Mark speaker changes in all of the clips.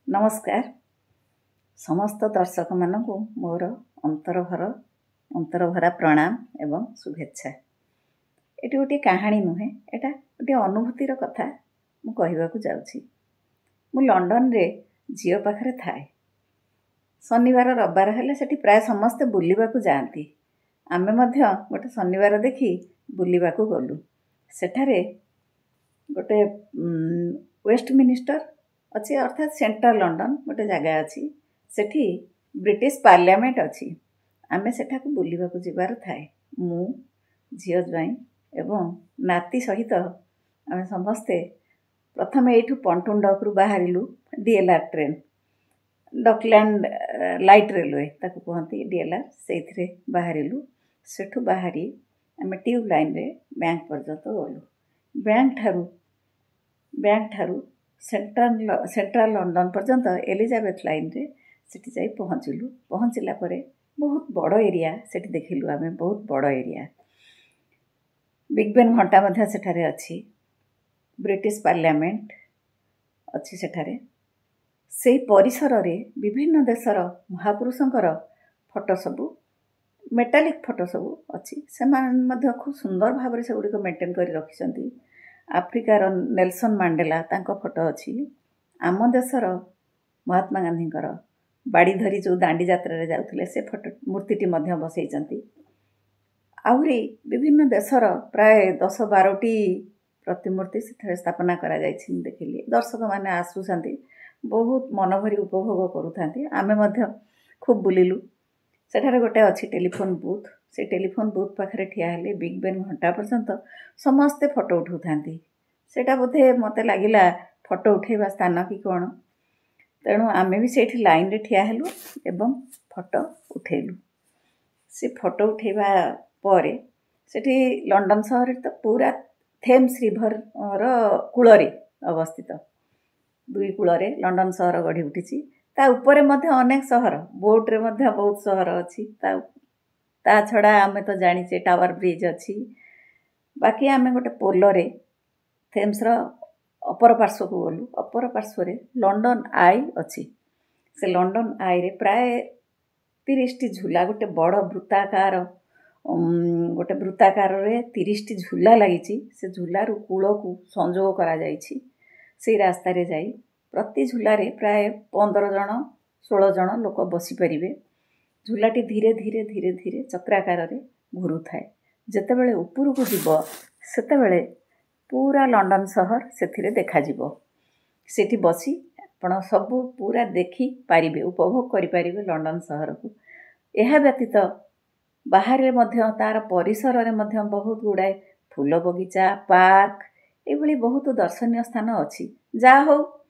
Speaker 1: नमस्कार समस्त दर्शक मानक मोर अंतरभरा प्रणाम एवं शुभेच्छा। ये गोटे कहानी नुहे, एटा गोटे अनुभूतिर कथा मु कहवाकू जाउछि। मु लंडन रे झियो पाखरे थाए। शनिवार रविवार हेले सेठी प्राय समस्ते बुलिबाकू जाती। आमे मध्य गोटे शनिवार देखी बुलिबाकू गलु। सेठारे गोटे वेस्टमिनिस्टर अच्छी अर्थात सेंट्रल लंडन गोटे जगह अच्छी सेठी ब्रिटिश पार्लियामेंट अच्छी। आमे सेठाकू बुलिबाकू जिबार थाए। मु झियो ज्वाई एवं नाती सहित आमे समस्ते प्रथम एठू पंटून डकरू बाहरिलु। DLR train Dockland Light Railway ताकू कहती डीएलआर से बाहरिलु। सेठू बाहरी आमे ट्यूब लाइन रे बैंक पर्यंत गलु। बैंक ठारू सेंट्रल लंडन पर्यंत एलिजाबेथ लाइन रे सेठी जाई पहुँचलु। पहुँचला परे बहुत बड़ एरिया सेठी देखिलु। आमे बहुत बड़ एरिया बिग बेन घंटा मध्य सेठारे अच्छी। ब्रिटिश पार्लियामेंट अच्छी सेठारे। सेही परिसर रे विभिन्न देशर महापुरुषंकर फोटो सबू मेटालिक फोटो सबू अच्छी। सेमान मध्य खूब सुंदर भाव से गुड़िक मेंटेन कर रखिछंती। आफ्रिकार नेल्सन मांडेला तांको फोटो अच्छी। आम देशर महात्मा गांधींकर बाड़ी धरी जो दांडी यात्रा रे जाउथिले से फोटो मूर्तिटी मध्य बसैचंती। आहुरी विभिन्न देशर प्राय 10-12टी प्रतिमूर्ति सेठारे स्थापना करा जायछि। देखिली दर्शक माने आसुछंती, बहुत मनभरी उपभोग करूथांती। आमे मध्य खूब बुलिलु। सेठारे गोटे अच्छी टेलीफोन बूथ। से टेलीफोन बूथ पाखरे ठिया हेले बिग बेन घंटा पर्यंत समस्ते फोटो उठाउथांती। सेटा बोधे मते लागिला फोटो उठेबा स्थान कि कोन। तेणु आमे भी सेठी लाइन रे ठिया हेलु एवं फोटो उठेलु। से फोटो उठेबा परे सेठी लंडन शहर तो पूरा थेम्स रिवर रो कूलरे अवस्थित। दुई कूलरे लंडन शहर गढ़ी उठिछि। ता ऊपर मध्य अनेक शहर बोट रे मध्य बहुत शहर अच्छी। ता छड़ा आमे तो जानिचे टावर ब्रिज अच्छी। बाकी आमे गोटे पोलरे थेम्स रो अपर पार्श्व को गलु। अपर पार्श्व रे लंडन आई अच्छी। से लंडन आई रे प्राय 30टी झूला गोटे बड़ वृत्ताकार रे 30टी झूला लागिछि। से झूलारू कूल को संजोग करा जाइछि। से रास्ता रे जाई प्रति झूलारे प्राय 15 जन 16 जन लोक बसी परिबे। झूलाटी धीरे धीरे धीरे धीरे चक्राकार रे घुरु थाए। जेतेबेले ऊपर को जीव सेतेबेले पूरा लंडन शहर सेथिरे देखा जीव। सेठी बसी आपण सब पूरा देखी पारिबे, उपभोग करि पारिबे लंडन शहर को। एहा व्यतीत बाहर मध्य तार परिसर रे मध्य बहुत गुड़ाए फूल बगीचा पार्क एभली बहुत दर्शनीय स्थान अच्छी। जा हो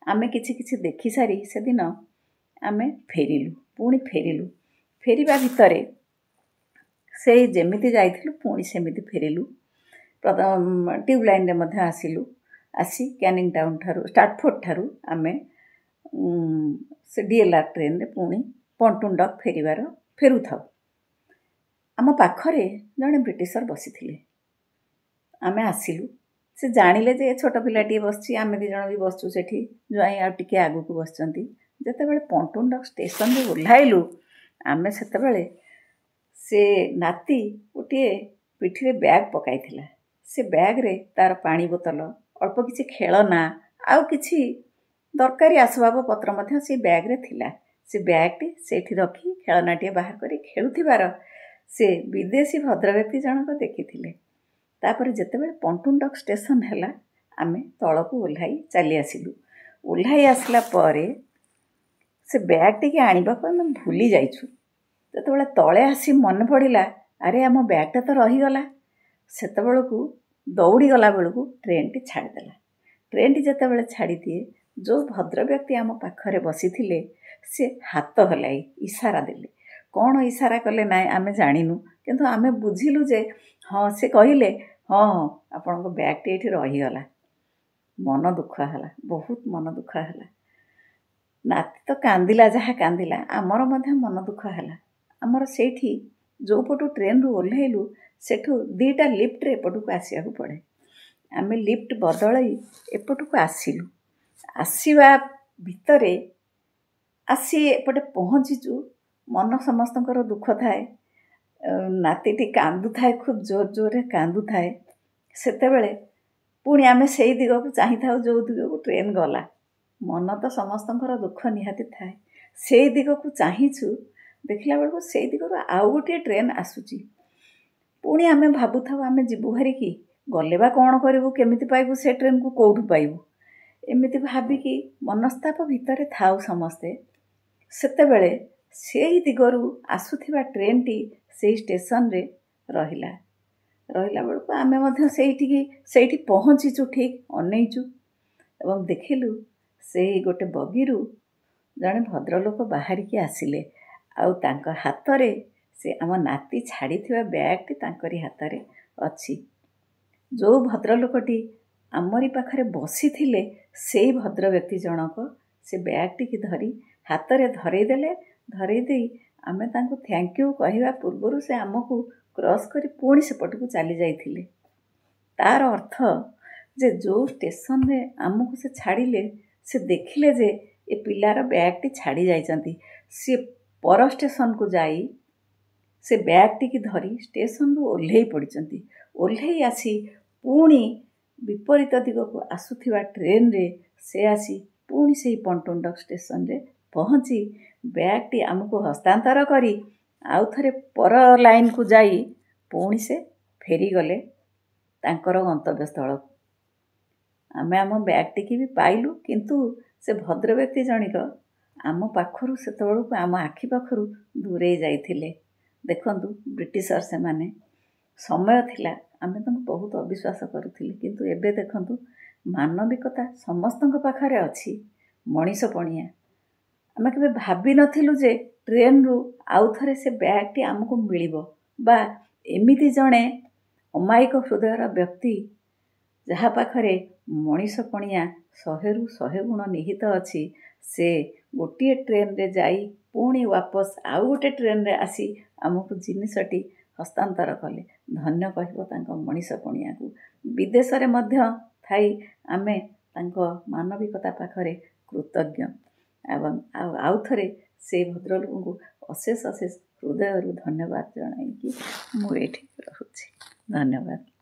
Speaker 1: आमे किछि किछि देखि सारी से दिन आमे फेरिलु। पुणी फेरिलु। फेरिबा भितरे से जेमिति जाइथिलु पुणी सेमिति फेरिलु। ट्यूब लाइन रे मध्य आसिलु। आसी कैनिंग टाउन ठारू स्टार्टफोर्ड ठारू आमे से डीएलआर ट्रेन रे पुणी पंटून डक फेरु थाउ। आम पाखरे जने ब्रिटिशर बसिथिले। आमे आसिलु। से जानिले जे छोट पिलाटी बसछि। आमे दी जण भी बसछु सेठी। ज्वाई आ टिके आगु को बसचंती। जेतेबेले पंटून डक स्टेशन रे ओल्हाइलु आमे सेतेबेले से नाती गोटे पिठिरे बैग पकाइथिला। से बैग रे तार पानी बोतल अल्प किछि खेलना आउ किछि दरकारी आसबाब पत्र मध्य से बैग रे थिला। से बैगटी सेठी रखी खेलनाटी बाहर करी खेलुथिबार से विदेशी भद्र व्यक्ति जनक देखिथिले। तापर जेतेबेले पंटून डक स्टेशन हैला आमे तळकू ओल्हाई चली आसिलु। ओल्हाई आसला परे से बैगटी के आनिबा को हम भूली जाइछु। जेतेबेले तळे आसी मन पड़िला अरे आम बैगटा तो रही गला। सेतेबेलकू दौड़ी गला बेलकू ट्रेनटी छाड़ी देला। ट्रेनटी जेतेबेले छाड़ी दिए जो भद्र व्यक्ति आम पाखरे बसिथिले से हाथ हलाई इशारा देले। कौन इशारा कले ना आमे जानिनु, किंतु आमे बुझिलु जे हाँ से कहिले हाँ आपण को बैगटी एठी रही गला। मन दुख हला, बहुत मन दुख हला। नाती तो कांदिला जहा कांदिला, आमर मध्य मन दुख हला। आमर सेठी जो पटू ट्रेन रु ओल्हाइलु सेठू 2टा लिफ्ट रे एपटू को आसिया पड़े। आमे लिफ्ट बदलई एपटू को आसिलु। आसीबा ଭିତରେ ଆସି ଏପଟେ ପହଞ୍ଚିଛୁ। ମନ ସମସ୍ତଙ୍କର ଦୁଃଖ ଥାଏ। ନାତିଟି କାନ୍ଦୁଥାଏ, ଖୁବ୍ ଜୋର ଜୋରରେ କାନ୍ଦୁଥାଏ। ସେତେବେଳେ ପୁଣି ଆମେ ସେଇ ଦିଗକୁ ଚାହିଁଥାଉ ଯେଉଁ ଦିଗକୁ ଟ୍ରେନ୍ ଗଲା। ମନ ତ ସମସ୍ତଙ୍କର ଦୁଃଖ ନିହାତି ଥାଏ। ସେଇ ଦିଗକୁ ଚାହିଁଛୁ, ଦେଖିଲା ବେଳକୁ ସେଇ ଦିଗରୁ ଆଉ ଗୋଟିଏ ଟ୍ରେନ୍ ଆସୁଛି। ପୁଣି ଆମେ ଭାବୁଥାଉ ଆମେ ଯିବୁ ହାରିକି, ଗଲେ ବା କ'ଣ କରିବୁ, କେମିତି ପାଇବୁ ସେ ଟ୍ରେନ୍କୁ, କେଉଁଠୁ ପାଇବୁ, ଏମିତି ଭାବିକି ମନସ୍ତାପ ଭିତରେ ଥାଉ ସମସ୍ତେ। ସେତେବେଳେ ସେଇ ଦିଗରୁ ଆସୁଥିବା ଟ୍ରେନ୍ଟି ସେଇ ଷ୍ଟେସନରେ ରହିଲା ବେଳକୁ ଆମେ ମଧ୍ୟ ସେଇଠି ପହଞ୍ଚିଛୁ, ଠିକ୍ ଅନେଇଛୁ ଏବଂ ଦେଖିଲୁ ସେଇ ଗୋଟେ ବଗିରୁ ଜଣେ ଭଦ୍ରଲୋକ ବାହାରିକି ଆସିଲେ। ଆଉ ତାଙ୍କ ହାତରେ ସେ ଆମ ନାତି ଛାଡ଼ିଥିବା ବ୍ୟାଗ୍ଟି ତାଙ୍କରି ହାତରେ ଅଛି। ଯେଉଁ ଭଦ୍ରଲୋକଟି ଆମରି ପାଖରେ ବସିଥିଲେ ସେଇ ଭଦ୍ର ବ୍ୟକ୍ତି ଜଣକ ସେ ବ୍ୟାଗ୍ଟିକି ଧରି ହାତରେ ଧରେଇ ଦେଲେ। ଧରେଇ ଦେଇ ଆମେ ତାଙ୍କୁ ଥ୍ୟାଙ୍କ ୟୁ କହିବା ପୂର୍ବରୁ ସେ ଆମକୁ କ୍ରସ୍ କରି ପୁଣି ସେପଟକୁ ଚାଲି ଯାଇଥିଲେ। ତା'ର ଅର୍ଥ ଯେ ଯେଉଁ ଷ୍ଟେସନରେ ଆମକୁ ସେ ଛାଡ଼ିଲେ, ସେ ଦେଖିଲେ ଯେ ଏ ପିଲାର ବ୍ୟାଗ୍ଟି ଛାଡ଼ି ଯାଇଛନ୍ତି। ସିଏ ପର ଷ୍ଟେସନକୁ ଯାଇ ସେ ବ୍ୟାଗ୍ଟିକି ଧରି ଷ୍ଟେସନରୁ ଓହ୍ଲେଇ ପଡ଼ିଛନ୍ତି। ଓହ୍ଲେଇ ଆସି ପୁଣି ବିପରୀତ ଦିଗକୁ ଆସୁଥିବା ଟ୍ରେନ୍ରେ ସେ ଆସି ପୁଣି ସେଇ ପଣ୍ଟୁଣ୍ଡକ ଷ୍ଟେସନରେ ପହଞ୍ଚି ବ୍ୟାଗ୍ଟି ଆମକୁ ହସ୍ତାନ୍ତର କରି ଆଉ ଥରେ ପର ଲାଇନ୍କୁ ଯାଇ ପୁଣି ସେ ଫେରିଗଲେ ତାଙ୍କର ଗନ୍ତବ୍ୟସ୍ଥଳକୁ। ଆମେ ଆମ ବ୍ୟାଗ୍ଟିକି ବି ପାଇଲୁ, କିନ୍ତୁ ସେ ଭଦ୍ରବ୍ୟକ୍ତି ଜଣିକ ଆମ ପାଖରୁ ସେତେବେଳକୁ ଆମ ଆଖି ପାଖରୁ ଦୂରେଇ ଯାଇଥିଲେ। ଦେଖନ୍ତୁ ବ୍ରିଟିଶର ସେମାନେ, ସମୟ ଥିଲା ଆମେ ତାଙ୍କୁ ବହୁତ ଅବିଶ୍ୱାସ କରୁଥିଲେ, କିନ୍ତୁ ଏବେ ଦେଖନ୍ତୁ ମାନବିକତା ସମସ୍ତଙ୍କ ପାଖରେ ଅଛି। ମଣିଷପଣିଆ ଆମେ କେବେ ଭାବିନଥିଲୁ ଯେ ଟ୍ରେନ୍ରୁ ଆଉ ଥରେ ସେ ବ୍ୟାଗ୍ଟି ଆମକୁ ମିଳିବ, ବା ଏମିତି ଜଣେ ଅମାୟିକ ହୃଦୟର ବ୍ୟକ୍ତି ଯାହା ପାଖରେ ମଣିଷପଣିଆ 100ରୁ 100 ଗୁଣ ନିହିତ ଅଛି, ସେ ଗୋଟିଏ ଟ୍ରେନ୍ରେ ଯାଇ ପୁଣି ୱାପସ୍ ଆଉ ଗୋଟେ ଟ୍ରେନ୍ରେ ଆସି ଆମକୁ ଜିନିଷଟି ହସ୍ତାନ୍ତର କଲେ। ଧନ୍ୟ କହିବ ତାଙ୍କ ମଣିଷପଣିଆକୁ। ବିଦେଶରେ ମଧ୍ୟ ଥାଇ ଆମେ ତାଙ୍କ ମାନବିକତା ପାଖରେ କୃତଜ୍ଞ ଏବଂ ଆଉ ଥରେ ସେଇ ଭଦ୍ରଲୋକଙ୍କୁ ଅଶେଷ ଅଶେଷ ହୃଦୟରୁ ଧନ୍ୟବାଦ ଜଣାଇକି ମୁଁ ଏଇଠି ରହୁଛି। ଧନ୍ୟବାଦ।